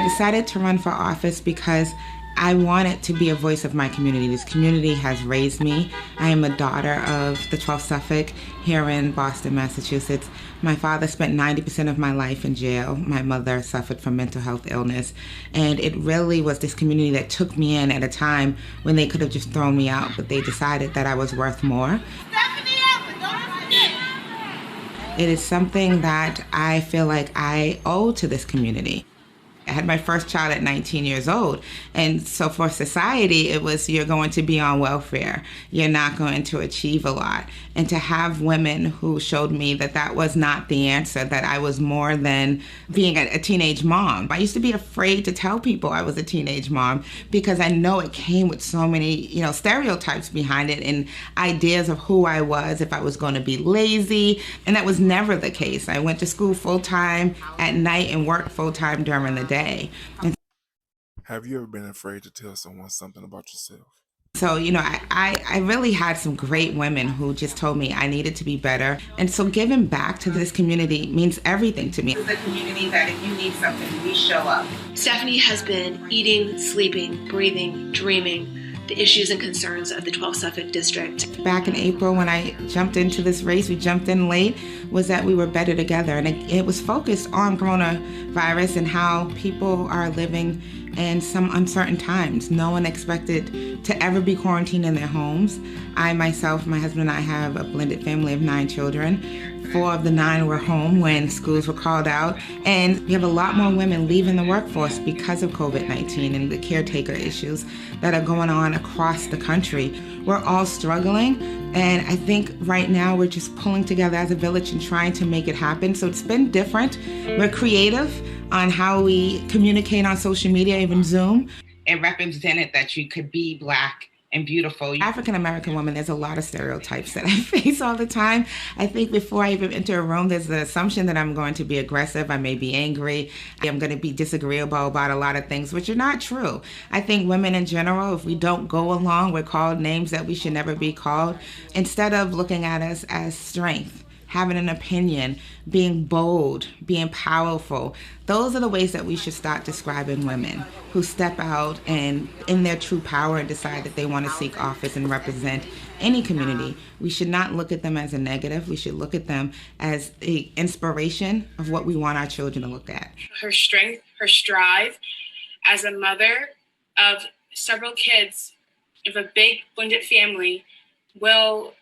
decided to run for office because I wanted to be a voice of my community. This community has raised me. I am a daughter of the 12th Suffolk here in Boston, Massachusetts. My father spent 90% of my life in jail. My mother suffered from mental health illness. And it really was this community that took me in at a time when they could have just thrown me out, but they decided that I was worth more. It is something that I feel like I owe to this community. I had my first child at 19 years old. And so for society, it was you're going to be on welfare. You're not going to achieve a lot. And to have women who showed me that that was not the answer, that I was more than being a teenage mom. I used to be afraid to tell people I was a teenage mom because I know it came with so many, stereotypes behind it and ideas of who I was, if I was going to be lazy. And that was never the case. I went to school full time at night and worked full time during the day. Have you ever been afraid to tell someone something about yourself? So, I really had some great women who just told me I needed to be better. And so giving back to this community means everything to me. It's the community that if you need something, we show up. Stephanie has been eating, sleeping, breathing, dreaming the issues and concerns of the 12th Suffolk District. Back in April when I jumped into this race, we jumped in late, was that we were better together. And it was focused on coronavirus and how people are living in some uncertain times. No one expected to ever be quarantined in their homes. I myself, my husband and I have a blended family of 9 children. 4 of the 9 were home when schools were called out. And we have a lot more women leaving the workforce because of COVID-19 and the caretaker issues that are going on across the country. We're all struggling. And I think right now we're just pulling together as a village and trying to make it happen. So it's been different. We're creative on how we communicate on social media, even Zoom. It represented that you could be Black and beautiful. African-American woman, there's a lot of stereotypes that I face all the time. I think before I even enter a room, there's the assumption that I'm going to be aggressive, I may be angry, I'm going to be disagreeable about a lot of things, which are not true. I think women in general, if we don't go along, we're called names that we should never be called. Instead of looking at us as strength, having an opinion, being bold, being powerful. Those are the ways that we should start describing women who step out and in their true power and decide that they want to seek office and represent any community. We should not look at them as a negative. We should look at them as the inspiration of what we want our children to look at. Her strength, her strive as a mother of several kids of a big blended family will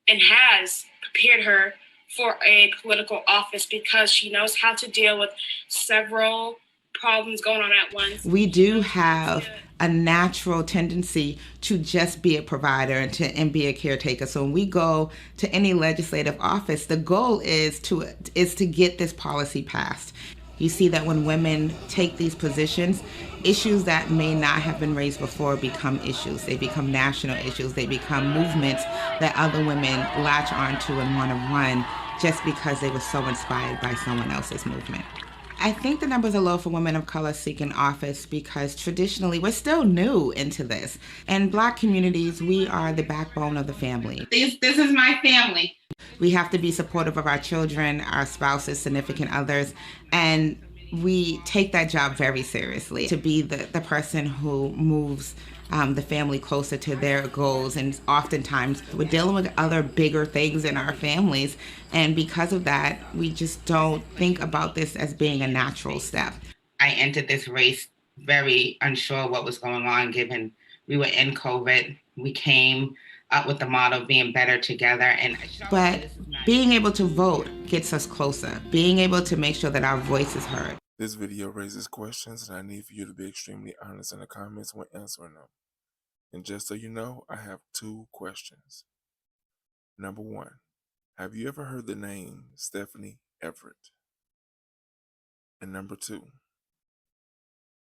and has prepared her for a political office because she knows how to deal with several problems going on at once. We do have a natural tendency to just be a provider and be a caretaker. So when we go to any legislative office, the goal is to get this policy passed. You see that when women take these positions, issues that may not have been raised before become issues. They become national issues. They become movements that other women latch onto and want to run just because they were so inspired by someone else's movement. I think the numbers are low for women of color seeking office because traditionally we're still new into this. In Black communities, we are the backbone of the family. This is my family. We have to be supportive of our children, our spouses, significant others, and we take that job very seriously to be the person who moves the family closer to their goals. And oftentimes we're dealing with other bigger things in our families. And because of that, we just don't think about this as being a natural step. I entered this race very unsure what was going on, given we were in COVID. We came up with the motto being better together. But being able to vote gets us closer. Being able to make sure that our voice is heard. This video raises questions, and I need for you to be extremely honest in the comments when answering them. And just so you know, I have 2 questions. Number 1, have you ever heard the name Stephanie Everett? And number 2,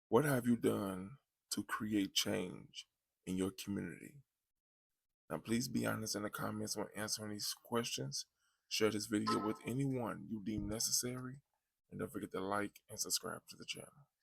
what have you done to create change in your community? Now, please be honest in the comments when answering these questions. Share this video with anyone you deem necessary. And don't forget to like and subscribe to the channel.